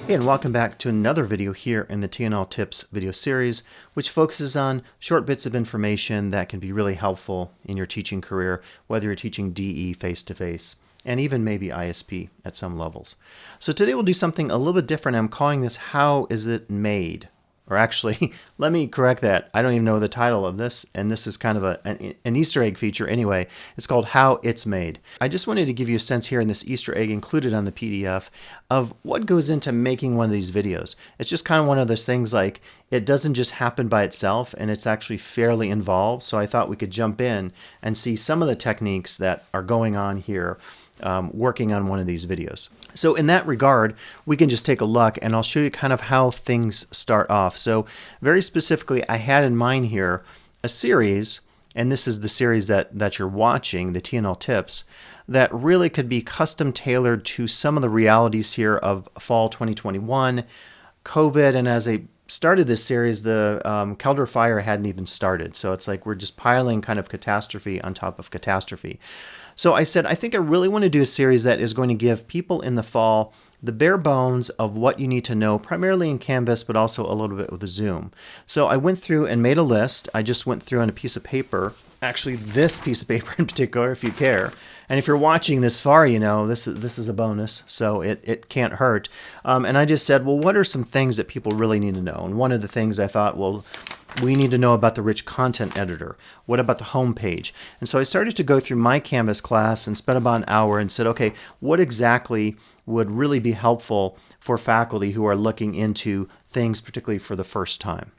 Hey, and welcome back to another video here in the TNL Tips video series, which focuses on short bits of information that can be really helpful in your teaching career, whether you're teaching DE face-to-face, and even maybe ISP at some levels. So today we'll do something a little bit different. I'm calling this How Is It Made? Or actually, let me correct that. I don't even know the title of this, and this is kind of an Easter egg feature anyway. It's called How It's Made. I just wanted to give you a sense here in this Easter egg included on the PDF of what goes into making one of these videos. It's just kind of one of those things like it doesn't just happen by itself, and it's actually fairly involved. So I thought we could jump in and see some of the techniques that are going on here working on one of these videos. So in that regard, we can just take a look and I'll show you kind of how things start off. So very specifically, I had in mind here a series, and this is the series that you're watching, the TNL Tips, that really could be custom tailored to some of the realities here of fall 2021, COVID, and as I started this series, the Kelder fire hadn't even started. So it's like we're just piling kind of catastrophe on top of catastrophe. So I said, I think I really want to do a series that is going to give people in the fall the bare bones of what you need to know, primarily in Canvas, but also a little bit with Zoom. So I went through and made a list. I just went through on a piece of paper, actually this piece of paper in particular, if you care. And if you're watching this far, you know, this is a bonus, so it can't hurt. And I just said, well, what are some things that people really need to know? And one of the things I thought, well, we need to know about the rich content editor. What about the home page? And so I started to go through my Canvas class and spent about an hour and said, okay, what exactly would really be helpful for faculty who are looking into things, particularly for the first time?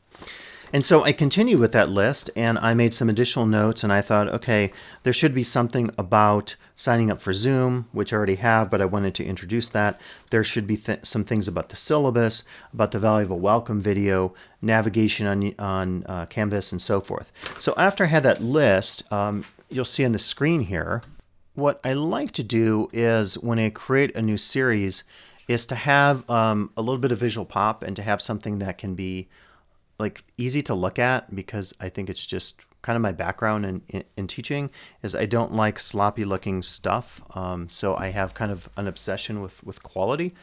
And so I continued with that list and I made some additional notes and I thought, okay, there should be something about signing up for Zoom, which I already have, but I wanted to introduce that. There should be some things about the syllabus, about the value of a welcome video, navigation on Canvas, and so forth. So after I had that list, you'll see on the screen here, what I like to do is when I create a new series is to have a little bit of visual pop and to have something that can be like easy to look at, because I think it's just kind of my background in teaching is I don't like sloppy looking stuff. So I have kind of an obsession with quality.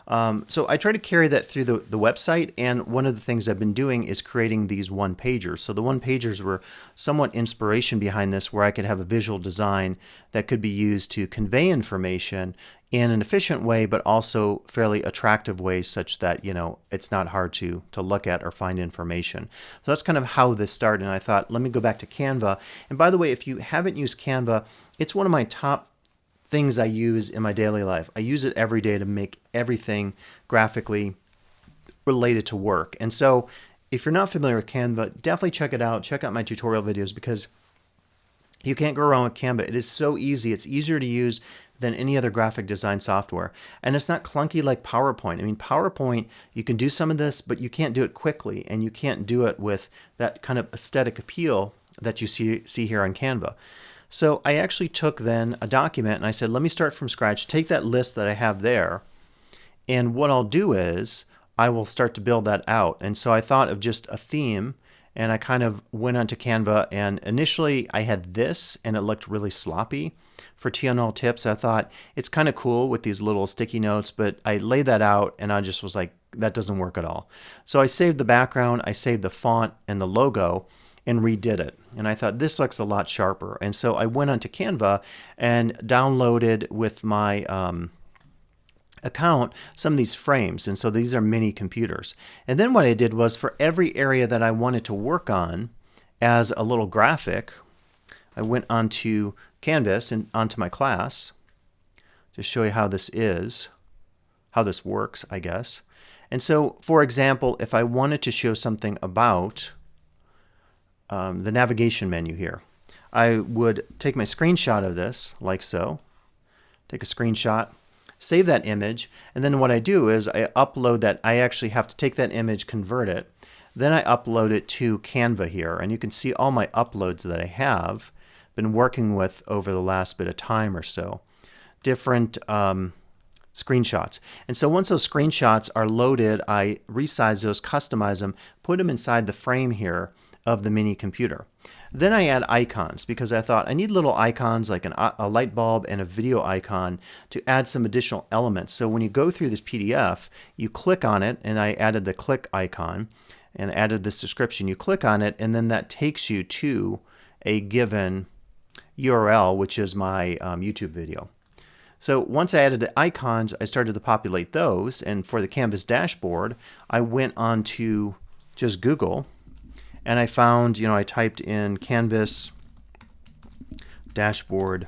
So I try to carry that through the website, and one of the things I've been doing is creating these one-pagers. So the one-pagers were somewhat inspiration behind this, where I could have a visual design that could be used to convey information in an efficient way, but also fairly attractive ways such that, you know, it's not hard to look at or find information. So that's kind of how this started, and I thought, let me go back to Canva. And by the way, if you haven't used Canva, it's one of my top things I use in my daily life. I use it every day to make everything graphically related to work. And so if you're not familiar with Canva, definitely check it out. Check out my tutorial videos, because you can't go wrong with Canva. It is so easy. It's easier to use than any other graphic design software. And it's not clunky like PowerPoint. I mean, PowerPoint, you can do some of this, but you can't do it quickly, and you can't do it with that kind of aesthetic appeal that you see here on Canva. So I actually took then a document and I said, let me start from scratch, take that list that I have there, and what I'll do is I will start to build that out. And so I thought of just a theme, and I kind of went onto Canva, and initially I had this and it looked really sloppy. For TNL Tips, I thought it's kind of cool with these little sticky notes, but I laid that out and I just was like, that doesn't work at all. So I saved the background, I saved the font and the logo, and redid it. And I thought this looks a lot sharper. And so I went onto Canva and downloaded with my account some of these frames. And so these are mini computers. And then what I did was, for every area that I wanted to work on as a little graphic, I went onto Canvas and onto my class to show you how this is, how this works, I guess. And so, for example, if I wanted to show something about the navigation menu here, I would take my screenshot of this like so, take a screenshot, save that image, and then what I do is I upload that. I actually have to take that image, convert it, then I upload it to Canva here, and you can see all my uploads that I have been working with over the last bit of time or so, different screenshots. And so once those screenshots are loaded, I resize those, customize them, put them inside the frame here of the mini computer. Then I add icons because I thought I need little icons like a light bulb and a video icon to add some additional elements. So when you go through this PDF, you click on it, and I added the click icon and added this description. You click on it, and then that takes you to a given URL, which is my YouTube video. So once I added the icons, I started to populate those, and for the Canvas dashboard, I went on to just Google, and I found, I typed in Canvas dashboard.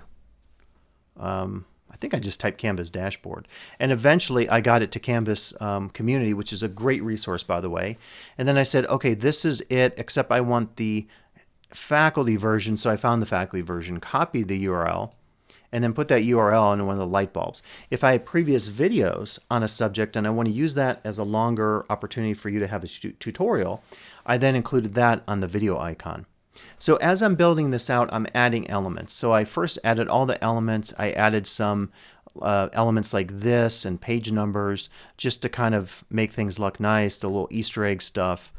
I think I just typed Canvas dashboard, and eventually I got it to Canvas Community, which is a great resource, by the way. And then I said, okay, this is it, except I want the faculty version. So I found the faculty version, copied the URL, and then put that URL into one of the light bulbs. If I had previous videos on a subject and I want to use that as a longer opportunity for you to have a tutorial, I then included that on the video icon. So as I'm building this out, I'm adding elements. So I first added all the elements. I added some elements like this and page numbers just to kind of make things look nice, the little Easter egg stuff,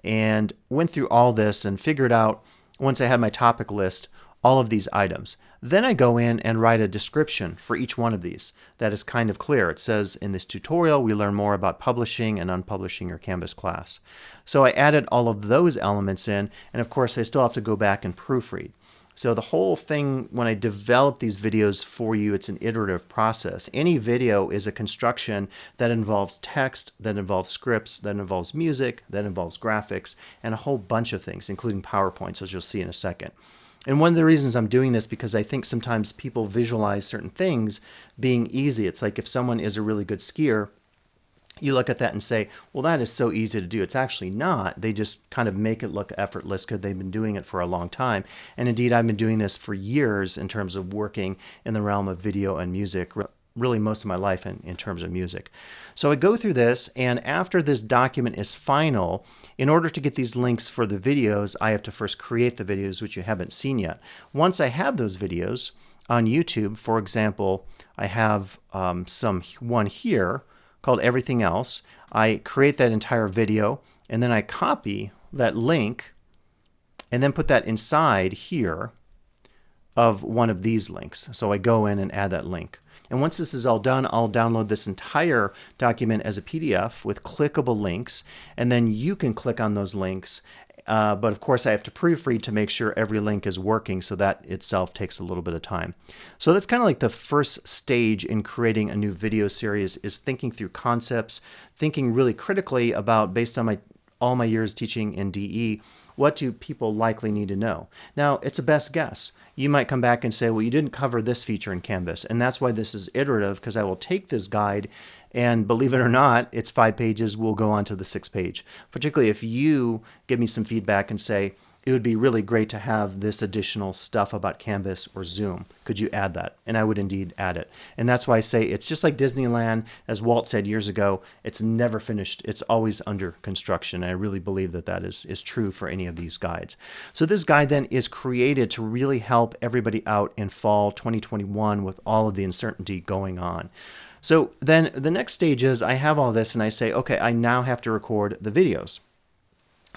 and went through all this and figured out, once I had my topic list, all of these items. Then I go in and write a description for each one of these that is kind of clear. It says, in this tutorial, we learn more about publishing and unpublishing your Canvas class. So I added all of those elements in, and of course, I still have to go back and proofread. So the whole thing, when I develop these videos for you, it's an iterative process. Any video is a construction that involves text, that involves scripts, that involves music, that involves graphics, and a whole bunch of things, including PowerPoints, as you'll see in a second. And one of the reasons I'm doing this, because I think sometimes people visualize certain things being easy. It's like if someone is a really good skier, you look at that and say, well, that is so easy to do. It's actually not. They just kind of make it look effortless because they've been doing it for a long time. And indeed, I've been doing this for years in terms of working in the realm of video and music, really most of my life in terms of music. So I go through this, and after this document is final, in order to get these links for the videos, I have to first create the videos, which you haven't seen yet. Once I have those videos on YouTube, for example, I have one here called Everything Else. I create that entire video, and then I copy that link and then put that inside here of one of these links. So I go in and add that link. And once this is all done, I'll download this entire document as a PDF with clickable links, and then you can click on those links. But of course, I have to proofread to make sure every link is working, so that itself takes a little bit of time. So that's kind of like the first stage in creating a new video series, is thinking through concepts, thinking really critically about, based on all my years teaching in DE, what do people likely need to know? Now, it's a best guess. You might come back and say, well, you didn't cover this feature in Canvas. And that's why this is iterative, because I will take this guide, and believe it or not, it's 5 pages. We'll go on to the 6th page. Particularly if you give me some feedback and say, it would be really great to have this additional stuff about Canvas or Zoom. Could you add that? And I would indeed add it. And that's why I say it's just like Disneyland, as Walt said years ago, it's never finished. It's always under construction. And I really believe that that is true for any of these guides. So this guide then is created to really help everybody out in fall 2021 with all of the uncertainty going on. So then the next stage is I have all this and I say, okay, I now have to record the videos.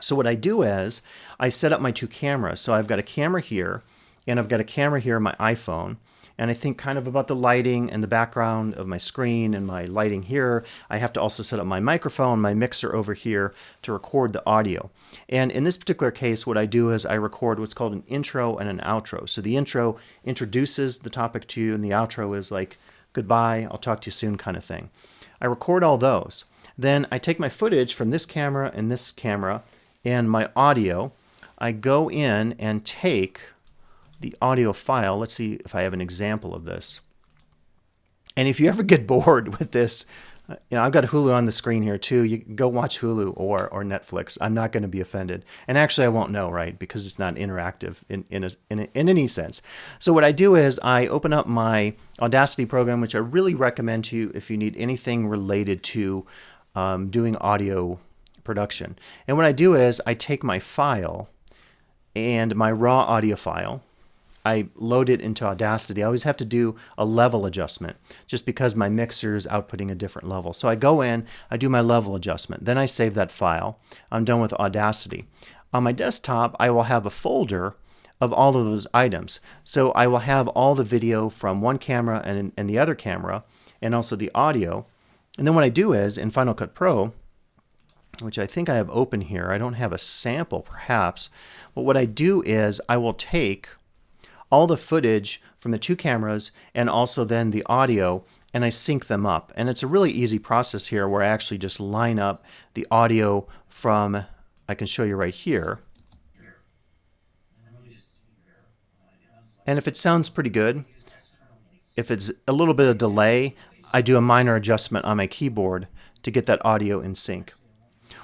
So what I do is I set up my 2 cameras. So I've got a camera here, and I've got a camera here on my iPhone, and I think kind of about the lighting and the background of my screen and my lighting here. I have to also set up my microphone, my mixer over here to record the audio. And in this particular case, what I do is I record what's called an intro and an outro. So the intro introduces the topic to you, and the outro is like, goodbye, I'll talk to you soon kind of thing. I record all those. Then I take my footage from this camera and my audio. I go in and take the audio file. Let's see if I have an example of this. And if you ever get bored with this, I've got Hulu on the screen here too. You can go watch Hulu or Netflix. I'm not going to be offended. And actually, I won't know, right? Because it's not interactive in any sense. So what I do is I open up my Audacity program, which I really recommend to you if you need anything related to doing audio production. And what I do is I take my file and my raw audio file, I load it into Audacity. I always have to do a level adjustment just because my mixer is outputting a different level. So I go in, I do my level adjustment, then I save that file. I'm done with Audacity. On my desktop, I will have a folder of all of those items. So I will have all the video from one camera and the other camera, and also the audio. And then what I do is, in Final Cut Pro, which I think I have open here, I don't have a sample perhaps, but what I do is I will take all the footage from the two cameras and also then the audio, and I sync them up. And it's a really easy process here where I actually just line up the audio from, I can show you right here. And if it sounds pretty good, if it's a little bit of delay, I do a minor adjustment on my keyboard to get that audio in sync.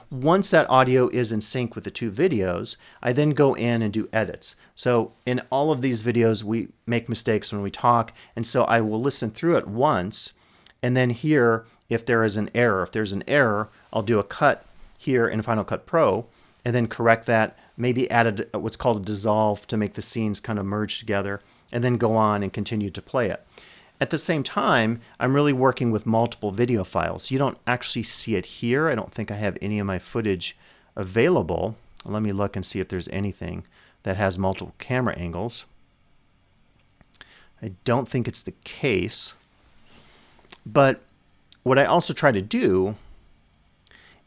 Once that audio is in sync with the two videos, I then go in and do edits. So in all of these videos, we make mistakes when we talk, and so I will listen through it once, and then here, if there is an error. If there's an error, I'll do a cut here in Final Cut Pro, and then correct that, maybe add what's called a dissolve to make the scenes kind of merge together, and then go on and continue to play it. At the same time, I'm really working with multiple video files. You don't actually see it here. I don't think I have any of my footage available. Let me look and see if there's anything that has multiple camera angles. I don't think it's the case. But what I also try to do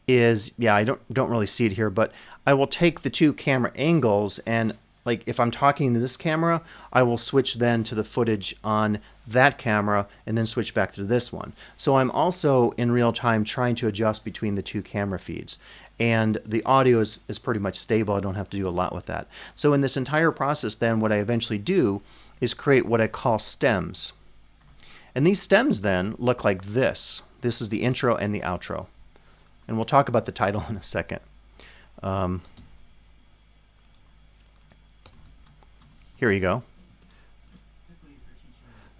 is, yeah, I don't really see it here, but I will take the two camera angles, and like if I'm talking to this camera, I will switch then to the footage on that camera and then switch back to this one. So I'm also in real time trying to adjust between the two camera feeds. And the audio is pretty much stable. I don't have to do a lot with that. So in this entire process then, what I eventually do is create what I call stems. And these stems then look like this. This is the intro and the outro. And we'll talk about the title in a second. Here you go.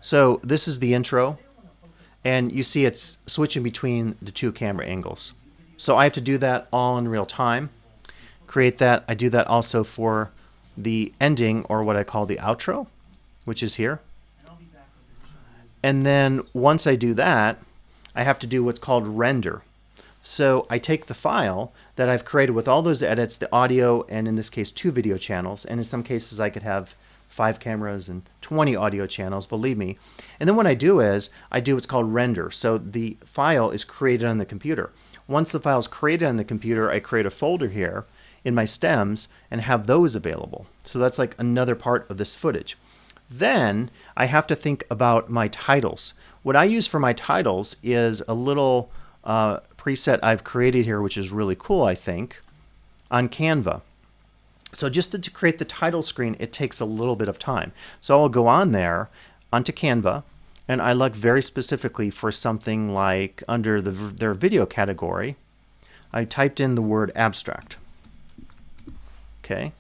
So this is the intro, and you see it's switching between the two camera angles. So I have to do that all in real time. Create that. I do that also for the ending, or what I call the outro, which is here. And then once I do that, I have to do what's called render. So I take the file that I've created with all those edits, the audio, and in this case 2 video channels, and in some cases I could have 5 cameras and 20 audio channels, believe me. And then what I do is I do what's called render. So the file is created on the computer. Once the file is created on the computer, I create a folder here in my stems and have those available. So that's like another part of this footage. Then I have to think about my titles. What I use for my titles is a little preset I've created here, which is really cool, I think, on Canva. So just to create the title screen, it takes a little bit of time. So I'll go on there onto Canva, and I look very specifically for something like under their video category. I typed in the word abstract. Okay.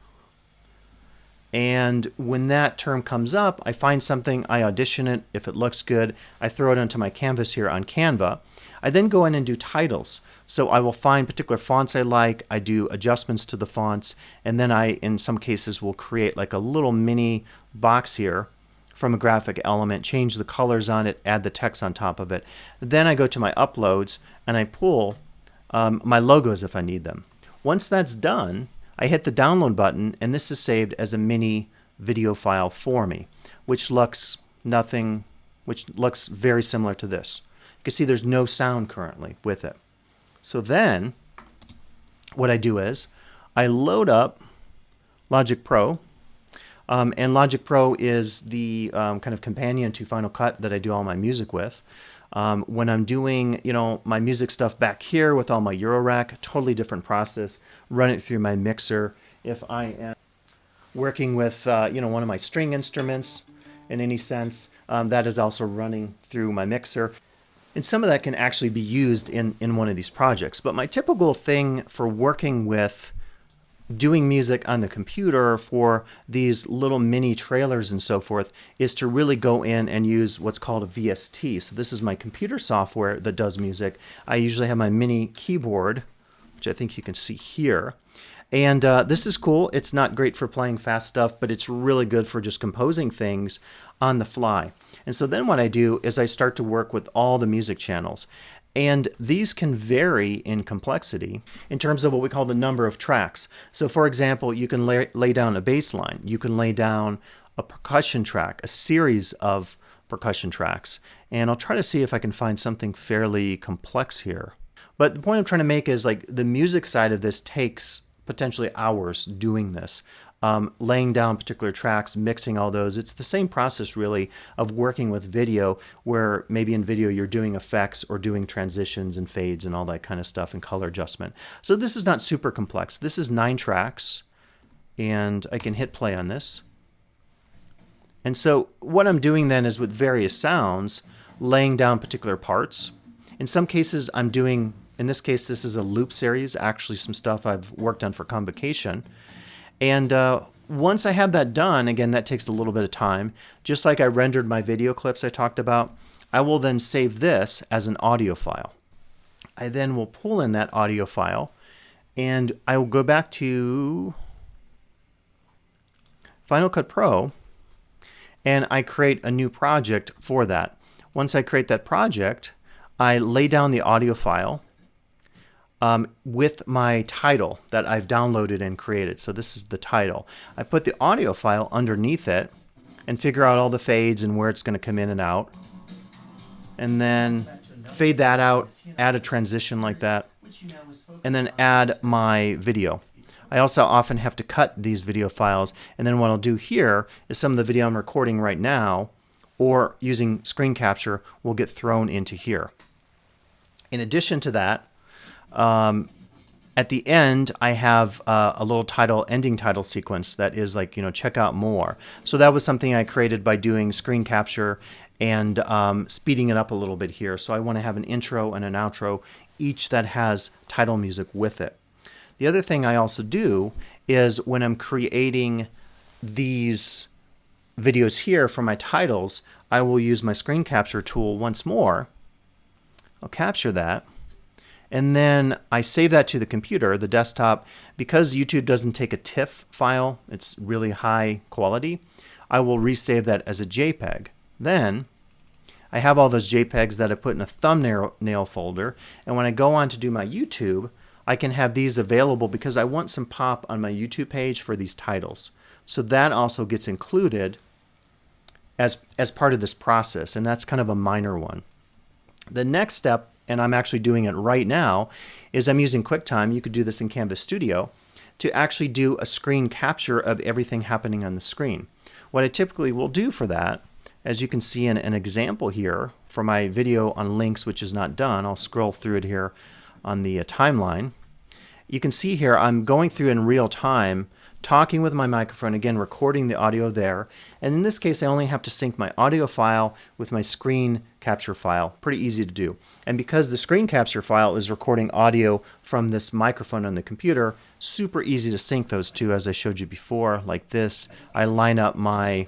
And when that term comes up, I find something, I audition it. If it looks good, I throw it onto my canvas here on Canva. I then go in and do titles. So I will find particular fonts I like, I do adjustments to the fonts, and then I, in some cases, will create like a little mini box here from a graphic element, change the colors on it, add the text on top of it. Then I go to my uploads and I pull my logos if I need them. Once that's done, I hit the download button, and this is saved as a mini video file for me, which looks very similar to this. You can see there's no sound currently with it. So then what I do is I load up Logic Pro, and Logic Pro is the kind of companion to Final Cut that I do all my music with. When I'm doing, my music stuff back here with all my Eurorack, totally different process. Run it through my mixer. If I am working with, one of my string instruments in any sense, that is also running through my mixer. And some of that can actually be used in one of these projects. But my typical thing for working with doing music on the computer for these little mini trailers and so forth is to really go in and use what's called a VST. So this is my computer software that does music. I usually have my mini keyboard, which which I think you can see here. And this is cool. It's not great for playing fast stuff, but it's really good for just composing things on the fly. And so then what I do is I start to work with all the music channels. And these can vary in complexity in terms of what we call the number of tracks. So for example, you can lay down a bass line. You can lay down a percussion track, a series of percussion tracks. And I'll try to see if I can find something fairly complex here. But the point I'm trying to make is like the music side of this takes potentially hours doing this. Laying down particular tracks, mixing all those. It's the same process really of working with video, where maybe in video you're doing effects or doing transitions and fades and all that kind of stuff and color adjustment. So this is not super complex. This is 9 tracks and I can hit play on this. And so what I'm doing then is with various sounds, laying down particular parts. In some cases I'm doing, in this case this is a loop series, actually some stuff I've worked on for Convocation. And once I have that done, again, that takes a little bit of time. Just like I rendered my video clips I talked about, I will then save this as an audio file. I then will pull in that audio file, and I will go back to Final Cut Pro, and I create a new project for that. Once I create that project, I lay down the audio file with my title that I've downloaded and created. So this is the title. I put the audio file underneath it and figure out all the fades and where it's going to come in and out. And then fade that out, add a transition like that, and then add my video. I also often have to cut these video files, and then what I'll do here is some of the video I'm recording right now or using screen capture will get thrown into here. In addition to that, at the end, I have a little ending title sequence that is like, check out more. So that was something I created by doing screen capture and speeding it up a little bit here. So I want to have an intro and an outro, each that has title music with it. The other thing I also do is when I'm creating these videos here for my titles, I will use my screen capture tool once more. I'll capture that. And then I save that to the computer, the desktop. Because YouTube doesn't take a TIFF file, it's really high quality, I will resave that as a JPEG. Then I have all those JPEGs that I put in a thumbnail folder, and when I go on to do my YouTube, I can have these available because I want some pop on my YouTube page for these titles. So that also gets included as part of this process, and that's kind of a minor one. The next step, and I'm actually doing it right now, is I'm using QuickTime. You could do this in Canvas Studio to actually do a screen capture of everything happening on the screen. What I typically will do for that, as you can see in an example here for my video on links, which is not done, I'll scroll through it here on the timeline. You can see here I'm going through in real time, talking with my microphone, again recording the audio there, and in this case I only have to sync my audio file with my screen capture file. Pretty easy to do. And because the screen capture file is recording audio from this microphone on the computer, super easy to sync those two as I showed you before, like this. I line up my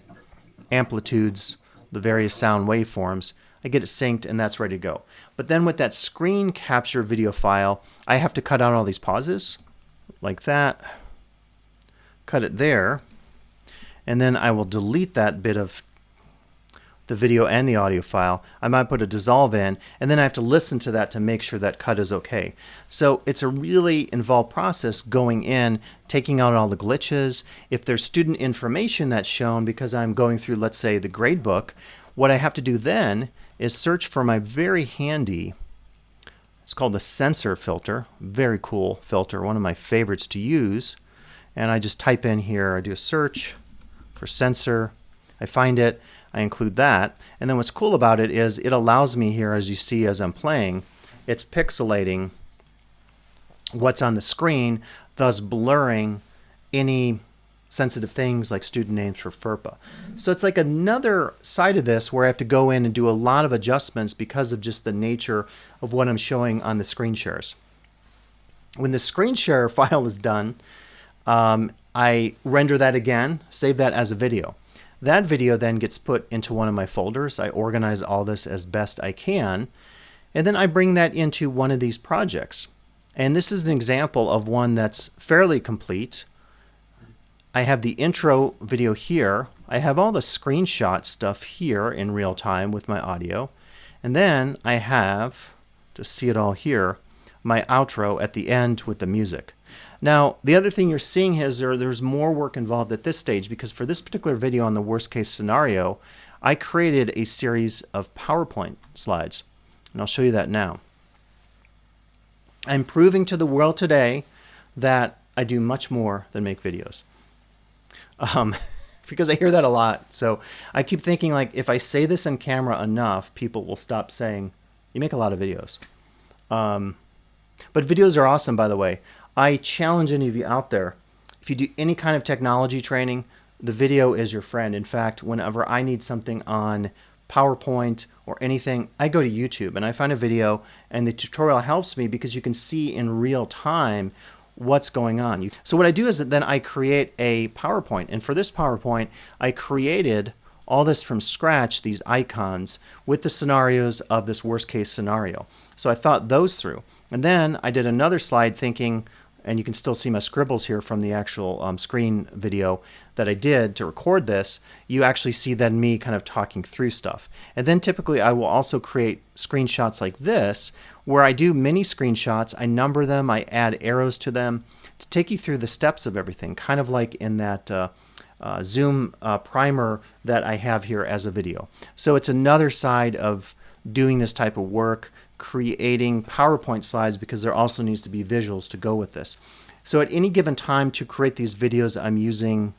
amplitudes, the various sound waveforms, I get it synced, and that's ready to go. But then with that screen capture video file, I have to cut out all these pauses, like that, cut it there, and then I will delete that bit of the video and the audio file. I might put a dissolve in, and then I have to listen to that to make sure that cut is okay. So it's a really involved process going in, taking out all the glitches. If there's student information that's shown because I'm going through, let's say, the gradebook, what I have to do then is search for my very handy, it's called the sensor filter, very cool filter, one of my favorites to use. And I just type in here, I do a search for sensor, I find it, I include that, and then what's cool about it is it allows me here, as you see as I'm playing, it's pixelating what's on the screen, thus blurring any sensitive things like student names for FERPA. So it's like another side of this where I have to go in and do a lot of adjustments because of just the nature of what I'm showing on the screen shares. When the screen share file is done, I render that again, save that as a video. That video then gets put into one of my folders. I organize all this as best I can, and then I bring that into one of these projects. And this is an example of one that's fairly complete. I have the intro video here. I have all the screenshot stuff here in real time with my audio. And then I have, to see it all here, my outro at the end with the music. Now, the other thing you're seeing is there's more work involved at this stage, because for this particular video on the worst case scenario, I created a series of PowerPoint slides. And I'll show you that now. I'm proving to the world today that I do much more than make videos. Because I hear that a lot. So I keep thinking, like, if I say this on camera enough, people will stop saying, you make a lot of videos. But videos are awesome, by the way. I challenge any of you out there, if you do any kind of technology training, the video is your friend. In fact, whenever I need something on PowerPoint or anything, I go to YouTube and I find a video, and the tutorial helps me because you can see in real time what's going on. So what I do is that then I create a PowerPoint, and for this PowerPoint, I created all this from scratch, these icons with the scenarios of this worst case scenario. So I thought those through. And then I did another slide thinking, and you can still see my scribbles here from the actual screen video that I did to record this. You actually see then me kind of talking through stuff. And then typically I will also create screenshots like this, where I do mini screenshots. I number them, I add arrows to them to take you through the steps of everything, kind of like in that Zoom primer that I have here as a video. So it's another side of doing this type of work, creating PowerPoint slides, because there also needs to be visuals to go with this. So at any given time to create these videos, I'm using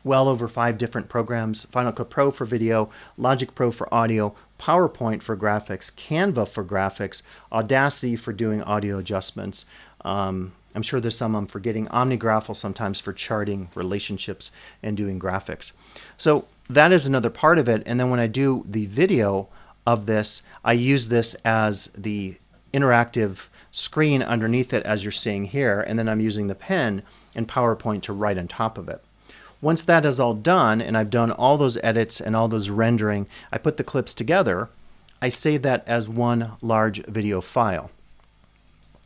well over 5 different programs: Final Cut Pro for video, Logic Pro for audio, PowerPoint for graphics, Canva for graphics, Audacity for doing audio adjustments. I'm sure there's some I'm forgetting. OmniGraffle sometimes for charting relationships and doing graphics. So that is another part of it. And then when I do the video of this, I use this as the interactive screen underneath it, as you're seeing here, and then I'm using the pen and PowerPoint to write on top of it. Once that is all done, and I've done all those edits and all those rendering, I put the clips together, I save that as one large video file.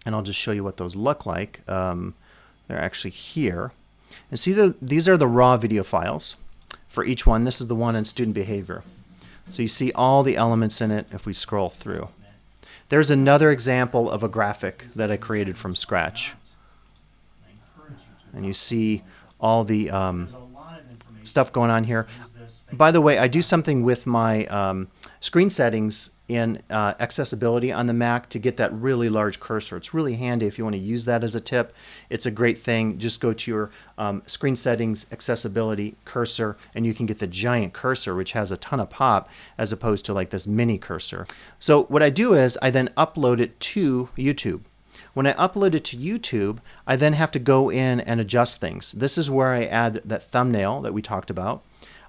And I'll just show you what those look like. They're actually here. And see, these are the raw video files for each one. This is the one on student behavior. So you see all the elements in it if we scroll through. There's another example of a graphic that I created from scratch. And you see all the stuff going on here. By the way, I do something with my screen settings in accessibility on the Mac to get that really large cursor. It's really handy if you want to use that as a tip. It's a great thing. Just go to your screen settings, accessibility, cursor, and you can get the giant cursor, which has a ton of pop, as opposed to like this mini cursor. So what I do is I then upload it to YouTube. When I upload it to YouTube, I then have to go in and adjust things. This is where I add that thumbnail that we talked about.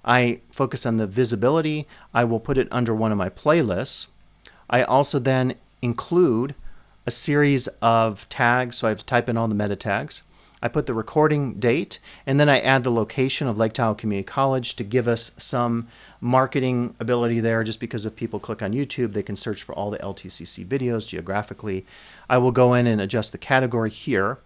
I focus on the visibility. I will put it under one of my playlists. I also then include a series of tags, so I have to type in all the meta tags. I put the recording date, and then I add the location of Lake Tahoe Community College to give us some marketing ability there, just because if people click on YouTube, they can search for all the LTCC videos geographically. I will go in and adjust the category here,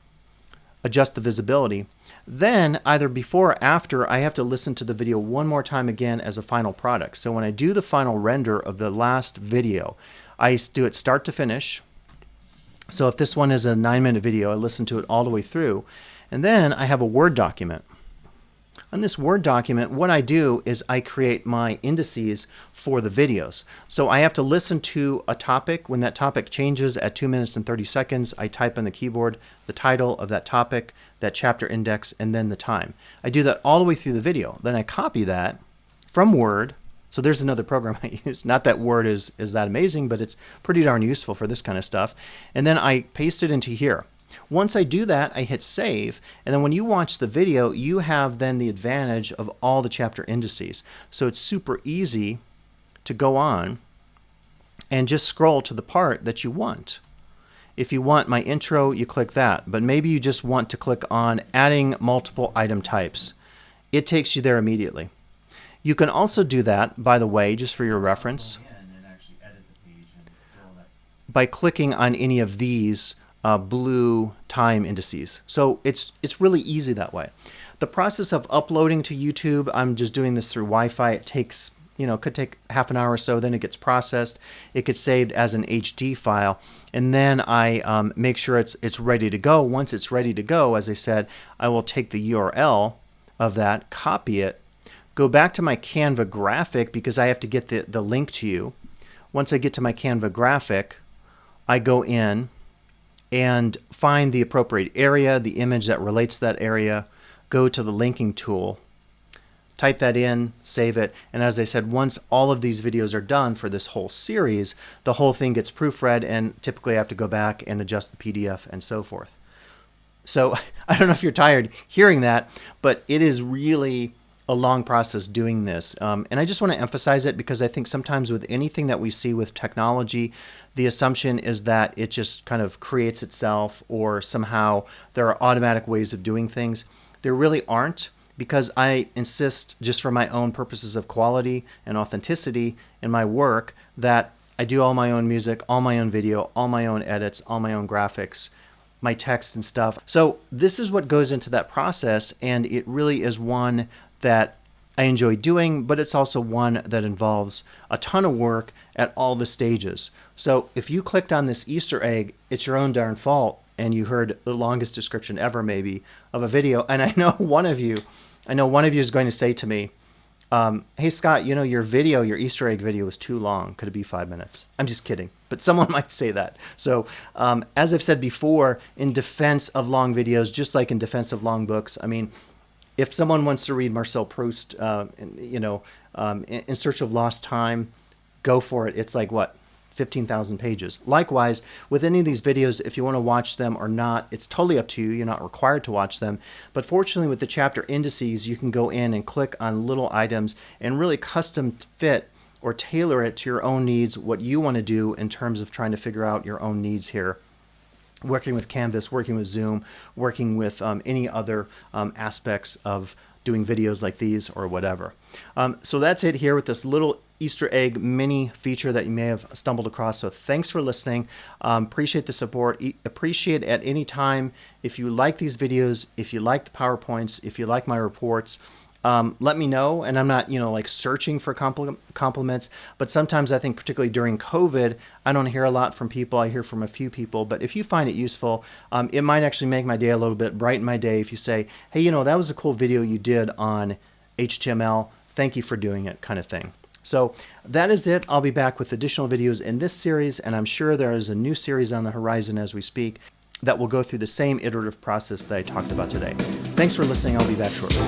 adjust the visibility. Then either before or after, I have to listen to the video one more time again as a final product. So when I do the final render of the last video, I do it start to finish. So if this one is a 9-minute video, I listen to it all the way through. And then I have a Word document. On this Word document, what I do is I create my indices for the videos. So I have to listen to a topic. When that topic changes at 2 minutes and 30 seconds, I type on the keyboard the title of that topic, that chapter index, and then the time. I do that all the way through the video. Then I copy that from Word. So there's another program I use. Not that Word is that amazing, but it's pretty darn useful for this kind of stuff. And then I paste it into here. Once I do that, I hit save, and then when you watch the video, you have then the advantage of all the chapter indices. So it's super easy to go on and just scroll to the part that you want. If you want my intro, you click that, but maybe you just want to click on adding multiple item types. It takes you there immediately. You can also do that, by the way, just for your reference, by clicking on any of these blue time indices. So it's really easy that way. The process of uploading to YouTube, I'm just doing this through Wi-Fi. It takes, could take half an hour or so. Then it gets processed. It gets saved as an HD file. And then I make sure it's ready to go. Once it's ready to go, as I said, I will take the URL of that, copy it, go back to my Canva graphic because I have to get the link to you. Once I get to my Canva graphic, I go in and find the appropriate area, the image that relates to that area, go to the linking tool, type that in, save it, and as I said, once all of these videos are done for this whole series, the whole thing gets proofread, and typically I have to go back and adjust the PDF and so forth. So I don't know if you're tired hearing that, but it is really a long process doing this. And I just want to emphasize it because I think sometimes with anything that we see with technology, the assumption is that it just kind of creates itself or somehow there are automatic ways of doing things. There really aren't, because I insist, just for my own purposes of quality and authenticity in my work, that I do all my own music, all my own video, all my own edits, all my own graphics, my text and stuff. So this is what goes into that process, and it really is one that I enjoy doing, but it's also one that involves a ton of work at all the stages. So if you clicked on this Easter egg, it's your own darn fault, and you heard the longest description ever maybe of a video. And I know one of you is going to say to me, hey Scott, your Easter egg video was too long. Could it be 5 minutes? I'm just kidding, but someone might say that. So as I've said before, in defense of long videos, just like in defense of long books, I mean, if someone wants to read Marcel Proust, In Search of Lost Time, go for it. It's like, what, 15,000 pages. Likewise, with any of these videos, if you want to watch them or not, it's totally up to you. You're not required to watch them. But fortunately, with the chapter indices, you can go in and click on little items and really custom fit or tailor it to your own needs, what you want to do in terms of trying to figure out your own needs here. Working with Canvas, working with Zoom, working with any other aspects of doing videos like these or whatever. So that's it here with this little Easter egg mini feature that you may have stumbled across. So thanks for listening. Appreciate the support. Appreciate at any time if you like these videos, if you like the PowerPoints, if you like my reports. Let me know, and I'm not, like searching for compliments, but sometimes I think particularly during COVID, I don't hear a lot from people. I hear from a few people, but if you find it useful, it might actually make my day a little bit, brighten my day if you say, hey, that was a cool video you did on HTML. Thank you for doing it, kind of thing. So that is it. I'll be back with additional videos in this series, and I'm sure there is a new series on the horizon as we speak that will go through the same iterative process that I talked about today. Thanks for listening. I'll be back shortly.